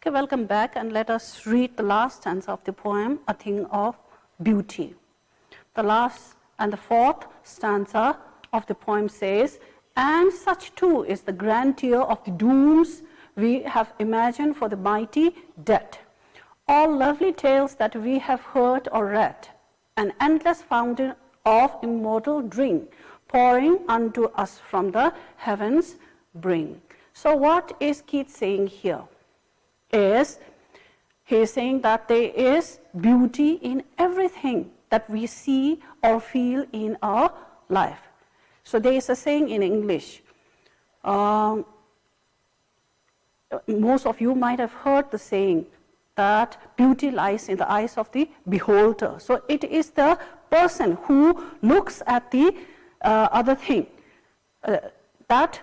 Okay, welcome back, and let us read the last stanza of the poem, A Thing of Beauty. The last and the fourth stanza of the poem says, and such too is the grandeur of the dooms we have imagined for the mighty dead. All lovely tales that we have heard or read, an endless fountain of immortal drink, pouring unto us from the heavens brink. So what is Keats saying here? He is saying that there is beauty in everything that we see or feel in our life. So there is a saying in English. Most of you might have heard the saying that beauty lies in the eyes of the beholder. So it is the person who looks at the other thing that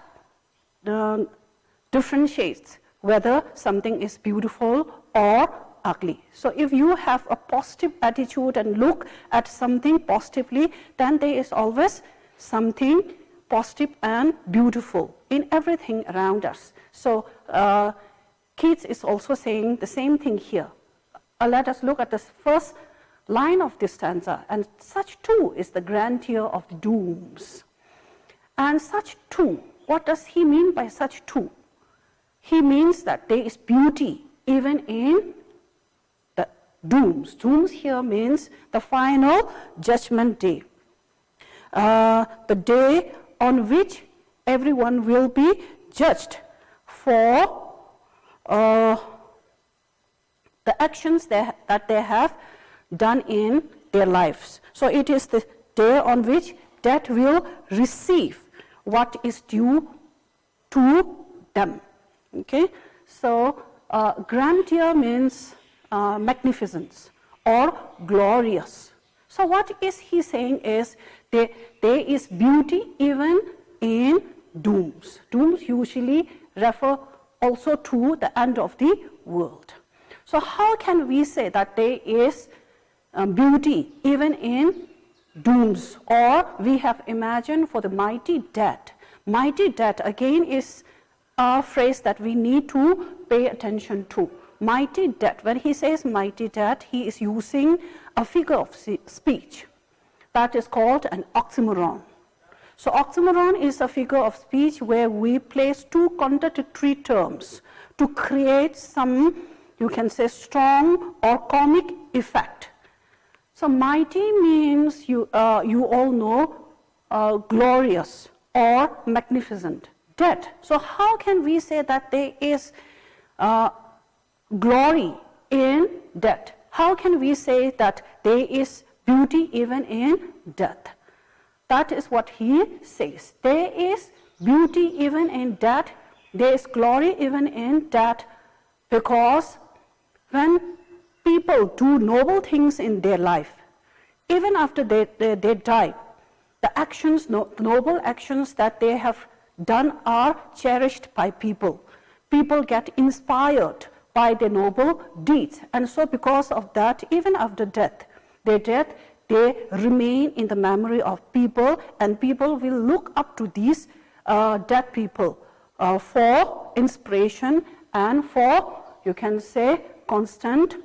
differentiates whether something is beautiful or ugly. So if you have a positive attitude and look at something positively, then there is always something positive and beautiful in everything around us. So Keats is also saying the same thing here. Let us look at the first line of this stanza. And such too is the grandeur of the dooms. And such too, what does he mean by such too? He means that there is beauty even in the dooms. Dooms here means the final judgment day. The day on which everyone will be judged for the actions that they have done in their lives. So it is the day on which death will receive what is due to them. Okay, so grandeur means magnificence or glorious. So what is he saying is there is beauty even in dooms. Dooms usually refer also to the end of the world. So how can we say that there is beauty even in dooms, or we have imagined for the mighty dead? Mighty dead again is a phrase that we need to pay attention to. Mighty dead, when he says mighty dead, he is using a figure of speech that is called an oxymoron. So oxymoron is a figure of speech where we place two contradictory terms to create some, you can say, strong or comic effect. So mighty means, you all know, glorious or magnificent. Dead. So how can we say that there is glory in death? How can we say that there is beauty even in death? That is what he says. There is beauty even in death. There is glory even in death, because when people do noble things in their life, even after they die, the actions, noble actions that they have done are cherished by people. People get inspired by their noble deeds, and so because of that, even after death, they remain in the memory of people, and people will look up to these dead people for inspiration and for, you can say, constant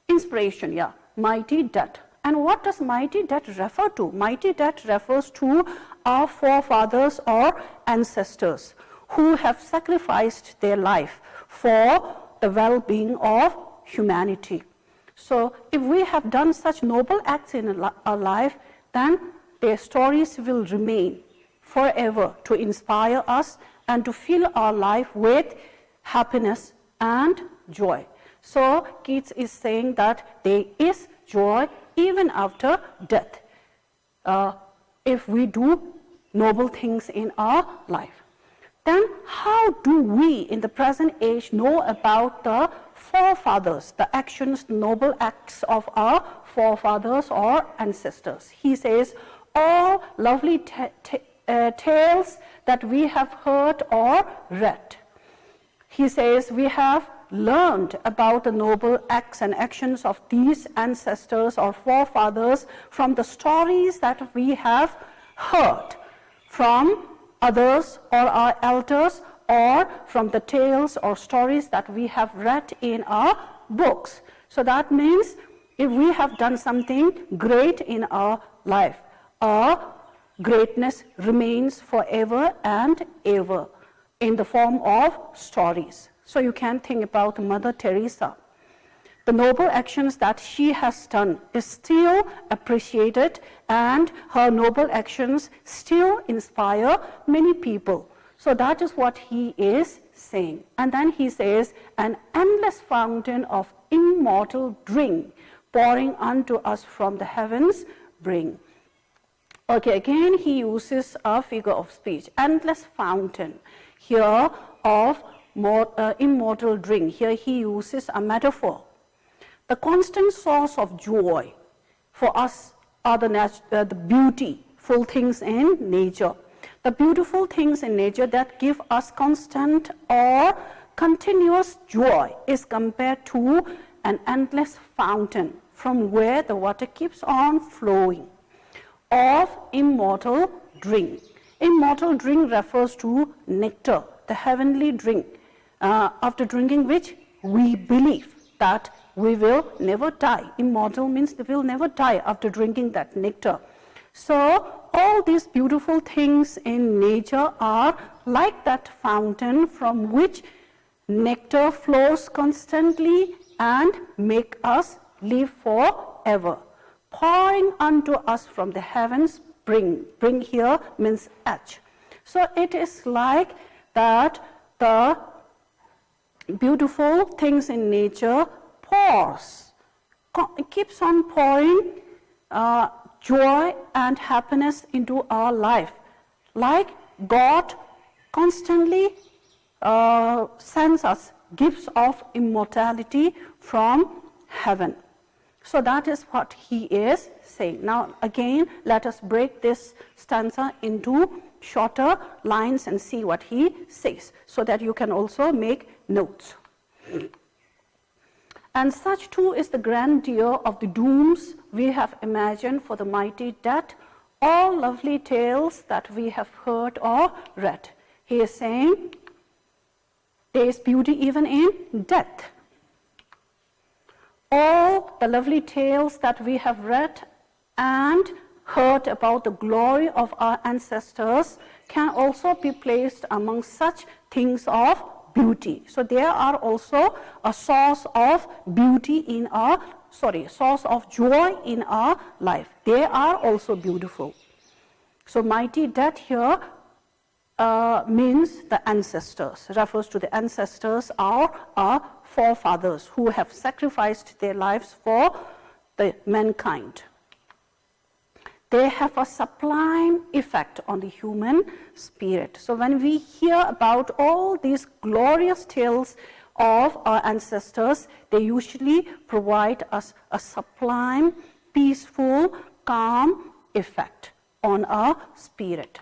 inspiration. Yeah, mighty death. And what does mighty death refer to? Mighty death refers to our forefathers or ancestors who have sacrificed their life for the well-being of humanity. So if we have done such noble acts in our life, then their stories will remain forever to inspire us and to fill our life with happiness and joy. So Keats is saying that there is joy even after death, if we do noble things in our life. Then how do we in the present age know about the forefathers, the actions, the noble acts of our forefathers or ancestors? He says, all lovely tales that we have heard or read. He says, we have learned about the noble acts and actions of these ancestors or forefathers from the stories that we have heard from others or our elders or from the tales or stories that we have read in our books. So that means if we have done something great in our life, our greatness remains forever and ever in the form of stories. So you can think about Mother Teresa. The noble actions that she has done is still appreciated, and her noble actions still inspire many people. So that is what he is saying. And then he says, an endless fountain of immortal drink pouring unto us from the heavens bring. Okay, again he uses a figure of speech, endless fountain here of immortal drink. Here he uses a metaphor. The constant source of joy for us are the beautiful things in nature. The beautiful things in nature that give us constant or continuous joy is compared to an endless fountain from where the water keeps on flowing of immortal drink. Immortal drink refers to nectar, the heavenly drink, after drinking which we believe that we will never die. Immortal means we will never die after drinking that nectar. So all these beautiful things in nature are like that fountain from which nectar flows constantly and make us live forever. Pouring unto us from the heavens bring. Bring here means edge. So it is like that the beautiful things in nature pours, keeps on pouring joy and happiness into our life. Like God constantly sends us gifts of immortality from heaven. So that is what he is saying. Now again, let us break this stanza into shorter lines and see what he says, so that you can also make notes. And such too is the grandeur of the dooms we have imagined for the mighty dead, all lovely tales that we have heard or read. He is saying there is beauty even in death. All the lovely tales that we have read and heard about the glory of our ancestors can also be placed among such things of beauty. So there are also a source of beauty in our, source of joy in our life. They are also beautiful. So mighty dead here means the ancestors, refers to the ancestors or our forefathers who have sacrificed their lives for the mankind. They have a sublime effect on the human spirit. So when we hear about all these glorious tales of our ancestors, they usually provide us a sublime, peaceful, calm effect on our spirit.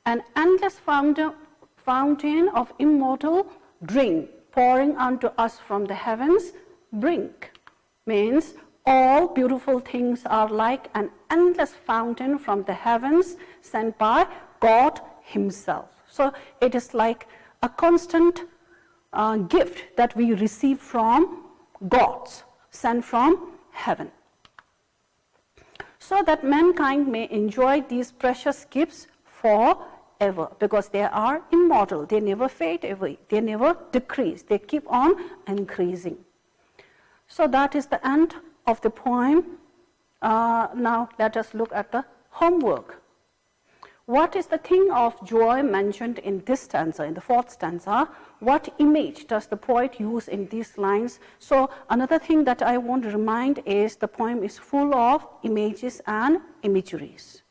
An endless fountain of immortal drink pouring unto us from the heavens brink means all beautiful things are like an endless fountain from the heavens sent by God himself. So it is like a constant gift that we receive from gods sent from heaven, so that mankind may enjoy these precious gifts forever, because they are immortal. They never fade away. They never decrease. They keep on increasing. So that is the end of the poem. Now let us look at the homework. What is the thing of joy mentioned in this stanza, in the fourth stanza? What image does the poet use in these lines? So another thing that I want to remind is the poem is full of images and imageries.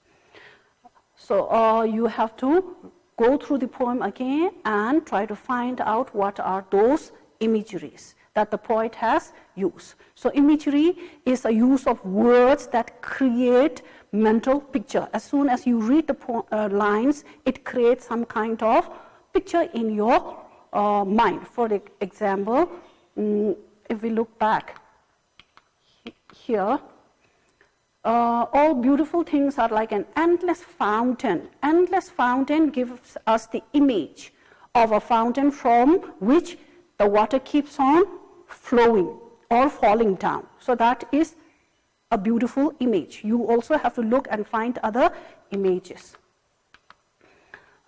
So you have to go through the poem again and try to find out what are those imageries that the poet has used. So imagery is a use of words that create mental picture. As soon as you read the lines, it creates some kind of picture in your mind. For example, if we look back here, all beautiful things are like an endless fountain. Endless fountain gives us the image of a fountain from which the water keeps on flowing or falling down. So that is a beautiful image. You also have to look and find other images.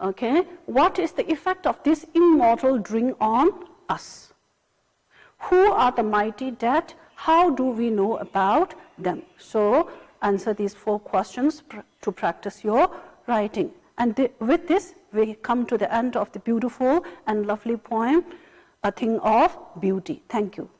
Okay, what is the effect of this immortal drink on us? Who are the mighty dead? How do we know about them? So answer these 4 questions to practice your writing. And with this, we come to the end of the beautiful and lovely poem, A Thing of Beauty. Thank you.